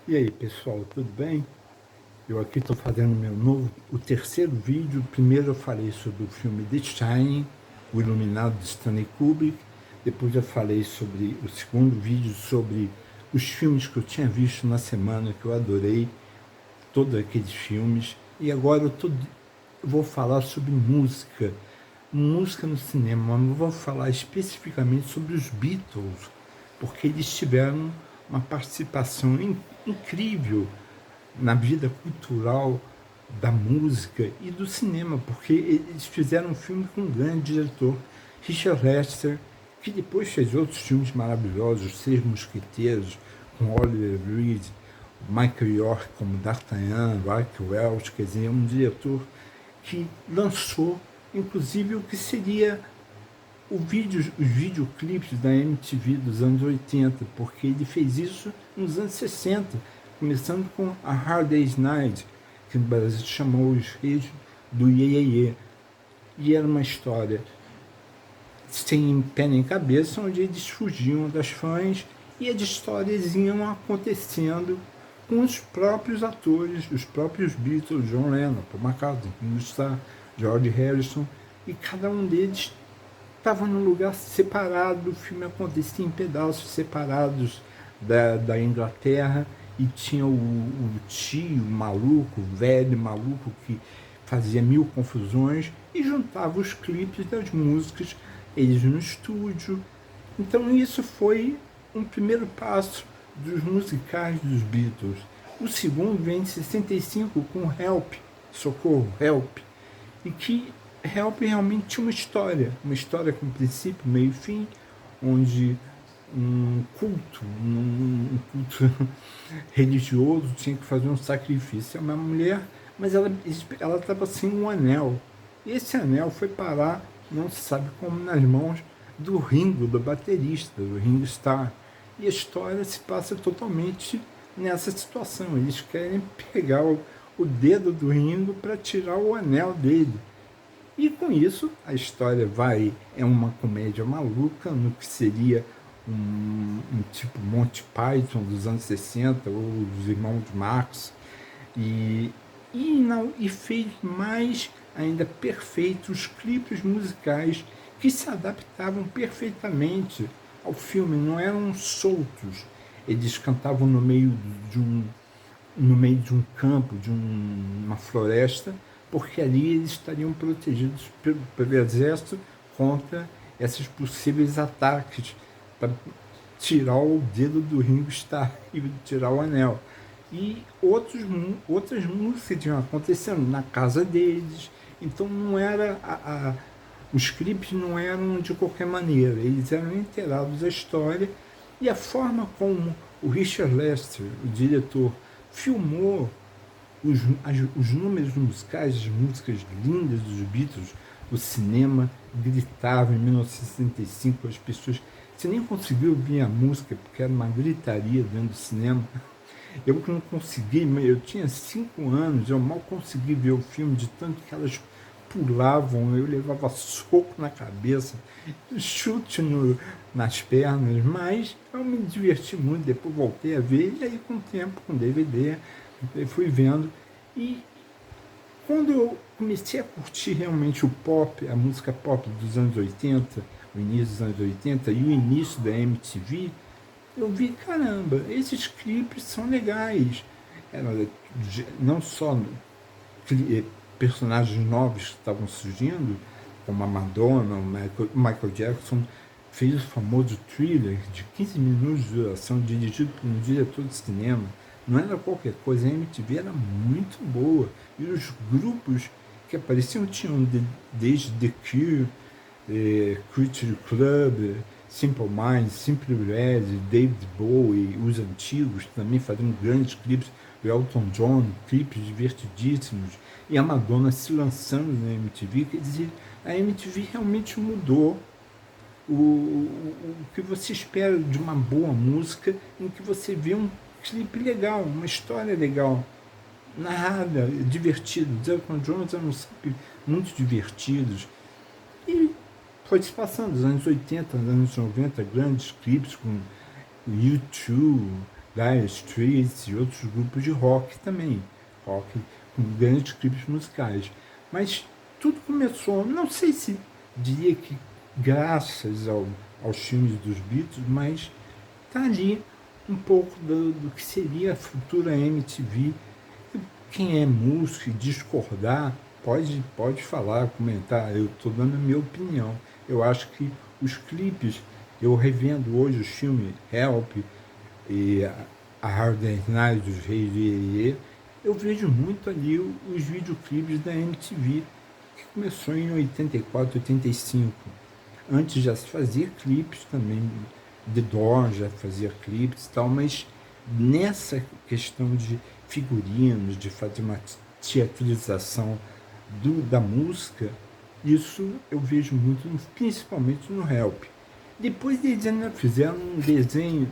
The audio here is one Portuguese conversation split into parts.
E aí, pessoal, tudo bem? Eu aqui estou fazendo o terceiro vídeo. Primeiro eu falei sobre o filme The Shining, o Iluminado de Stanley Kubrick. Depois eu falei sobre o segundo vídeo, sobre os filmes que eu tinha visto na semana, que eu adorei, todos aqueles filmes. E agora eu vou falar sobre música no cinema, mas eu vou falar especificamente sobre os Beatles, porque eles tiveram uma participação incrível na vida cultural da música e do cinema, porque eles fizeram um filme com um grande diretor, Richard Lester, que depois fez outros filmes maravilhosos, Os Seis Mosqueteiros, com Oliver Reed, Michael York como D'Artagnan, Raquel Welch, quer dizer, um diretor que lançou, inclusive, o que seria os videoclipes da MTV dos anos 80, porque ele fez isso nos anos 60, começando com a Hard Day's Night, que no Brasil chamou os reis do Iê, Iê, Iê. E era uma história sem pé nem cabeça, onde eles fugiam das fãs e as histórias iam acontecendo com os próprios atores, os próprios Beatles, John Lennon, Paul McCartney, Ringo Starr, George Harrison, e cada um deles estava num lugar separado. O filme acontecia em pedaços separados da Inglaterra, e tinha o tio maluco, o velho maluco, que fazia mil confusões e juntava os clipes das músicas, eles no estúdio. Então isso foi um primeiro passo dos musicais dos Beatles. O segundo vem em 65 com Help, Socorro, Help, e que Help realmente tinha uma história com princípio, meio e fim, onde um culto religioso tinha que fazer um sacrifício a uma mulher, mas ela estava sem um anel. E esse anel foi parar, não se sabe como, nas mãos do Ringo, do baterista, do Ringo Starr. E a história se passa totalmente nessa situação. Eles querem pegar o dedo do Ringo para tirar o anel dele. E com isso, a história é uma comédia maluca, no que seria um tipo Monty Python dos anos 60, ou dos Irmãos Marx, e fez mais ainda perfeitos clipes musicais que se adaptavam perfeitamente ao filme, não eram soltos. Eles cantavam no meio de um campo, uma floresta, porque ali eles estariam protegidos pelo exército contra esses possíveis ataques, para tirar o dedo do Ringo Starr e tirar o anel. E outras músicas tinham acontecendo na casa deles. Então não era os clipes não eram de qualquer maneira, eles eram inteirados da história. E a forma como o Richard Lester, o diretor, filmou os números musicais, as músicas lindas dos Beatles, o cinema gritava em 1965, as pessoas, você nem conseguiu ouvir a música porque era uma gritaria dentro do cinema. Eu não consegui, eu tinha 5 anos, eu mal consegui ver o filme de tanto que elas pulavam, eu levava soco na cabeça, chute nas pernas, mas eu me diverti muito. Depois voltei a ver, e aí com o tempo, com DVD, eu fui vendo. E quando eu comecei a curtir realmente o pop, a música pop dos anos 80, o início dos anos 80 e o início da MTV, eu vi, caramba, esses clipes são legais. Não só personagens novos que estavam surgindo, como a Madonna, o Michael Jackson fez o famoso Thriller de 15 minutos de duração, dirigido por um diretor de cinema. Não era qualquer coisa, a MTV era muito boa. E os grupos que apareciam tinham desde The Cure, Culture Club, Simple Minds, Simple Red, David Bowie, os antigos também faziam grandes clipes, o Elton John, clipes divertidíssimos, e a Madonna se lançando na MTV. Quer dizer, a MTV realmente mudou o que você espera de uma boa música, em que você vê um clipe legal, uma história legal, narrada, divertido. Os Elton John eram sempre muito divertidos. E foi se passando, nos anos 80, nos anos 90, grandes clipes com U2, Dire Straits e outros grupos de rock também, rock com grandes clipes musicais. Mas tudo começou, não sei se diria que graças aos filmes dos Beatles, mas está ali um pouco do que seria a futura MTV. Quem é músico e discordar, pode falar, comentar, eu estou dando a minha opinião. Eu acho que os clipes, eu revendo hoje os filmes Help e a Hard Day's Night dos Reis de Iê, eu vejo muito ali os videoclipes da MTV, que começou em 84, 85. Antes já se fazia clipes também, The Doors já fazia clipes e tal, mas nessa questão de figurinos, de fazer uma teatralização da música, isso eu vejo muito, principalmente no Help. Depois eles ainda fizeram um desenho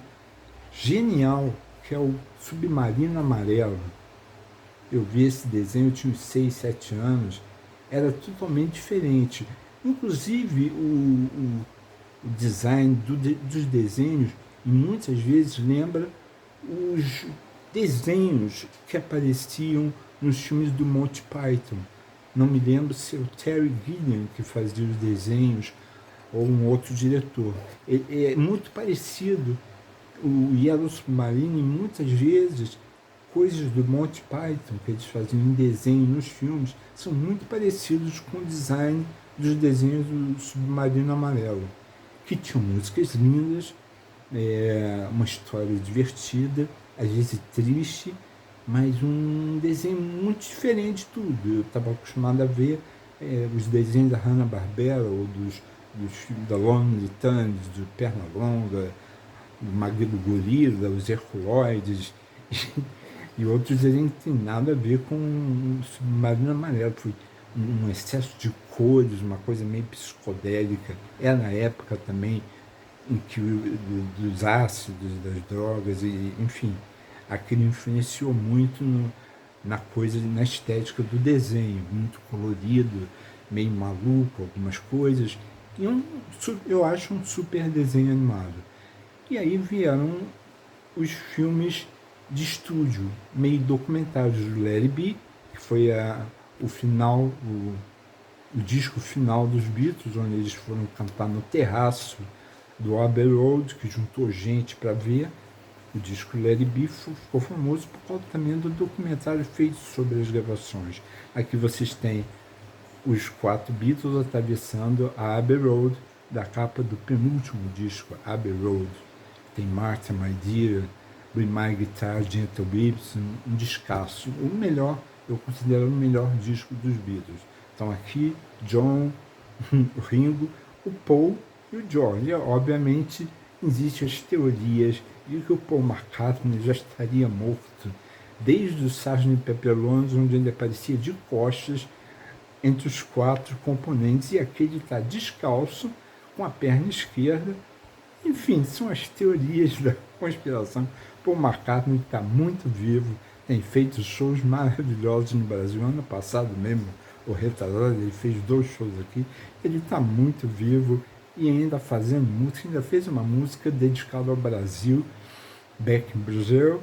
genial, que é o Submarino Amarelo. Eu vi esse desenho, eu tinha uns 6, 7 anos, era totalmente diferente. Inclusive, o design dos desenhos, e muitas vezes lembra os desenhos que apareciam nos filmes do Monty Python. Não me lembro se é o Terry Gilliam que fazia os desenhos ou um outro diretor. É muito parecido o Yellow Submarine, e muitas vezes coisas do Monty Python que eles faziam em desenho nos filmes são muito parecidos com o design dos desenhos do Submarino Amarelo, que tinham músicas lindas, uma história divertida, às vezes triste, mas um desenho muito diferente de tudo. Eu estava acostumado a ver os desenhos da Hanna-Barbera ou da Lonely Tunes, do Pernalonga, do Magrelo Gorila, os Herculoides e outros desenhos que tem nada a ver com o Submarino Amarelo. Foi um excesso de cores, uma coisa meio psicodélica. Era na época também em que dos ácidos, das drogas, e, enfim, aquilo influenciou muito na coisa, na estética do desenho, muito colorido, meio maluco, algumas coisas. E eu acho um super desenho animado. E aí vieram os filmes de estúdio, meio documentários do Let It Be, que foi o final, o disco final dos Beatles, onde eles foram cantar no terraço do Abbey Road, que juntou gente para ver. O disco Let It Be ficou famoso por causa também do documentário feito sobre as gravações. Aqui vocês têm os 4 Beatles atravessando a Abbey Road, da capa do penúltimo disco, Abbey Road. Tem Martha, My Dear, Be My Guitar, Gentle Whips, um descasso. O melhor, eu considero o melhor disco dos Beatles. Então aqui, John, o Ringo, o Paul e o George. Obviamente, existem as teorias de que o Paul McCartney já estaria morto desde o Sgt. Pepper's, onde ele aparecia de costas entre os 4 componentes, e aqui ele está descalço, com a perna esquerda. Enfim, são as teorias da conspiração. Paul McCartney está muito vivo, tem feito shows maravilhosos no Brasil. Ano passado mesmo, o retrasado, ele fez 2 shows aqui. Ele está muito vivo e ainda fazendo música. Ainda fez uma música dedicada ao Brasil, Back in Brazil,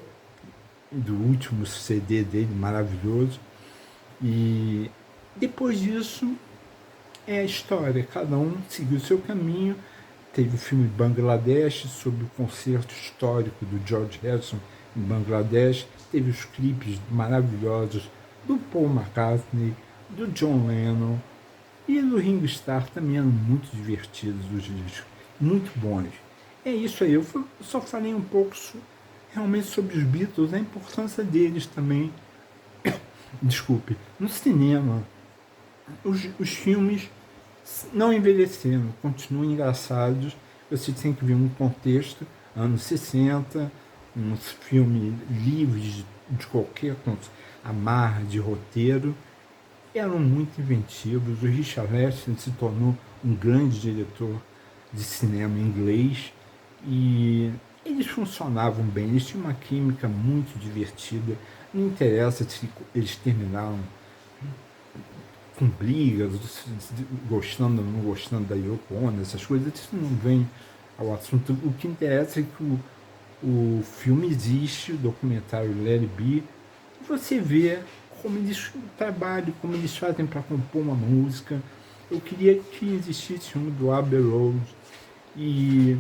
do último CD dele, maravilhoso. E depois disso é a história, cada um seguiu o seu caminho. Teve o filme Bangladesh, sobre o concerto histórico do George Harrison em Bangladesh. Teve os clipes maravilhosos do Paul McCartney, do John Lennon e do Ringo Starr, também eram muito divertidos os discos, muito bons. É isso aí, eu só falei um pouco realmente sobre os Beatles, a importância deles também, desculpe, no cinema. Os filmes não envelheceram, continuam engraçados. Você tem que ver um contexto, anos 60, um filme livre de qualquer amarra de roteiro, eram muito inventivos. O Richard Lester se tornou um grande diretor de cinema inglês e eles funcionavam bem, eles tinham uma química muito divertida. Não interessa se eles terminaram com brigas, gostando ou não gostando da Yoko Ono, essas coisas, isso não vem ao assunto. O que interessa é que O filme existe, o documentário Let It Be, e você vê como eles trabalham, como eles fazem para compor uma música. Eu queria que existisse um do Abbey Road, e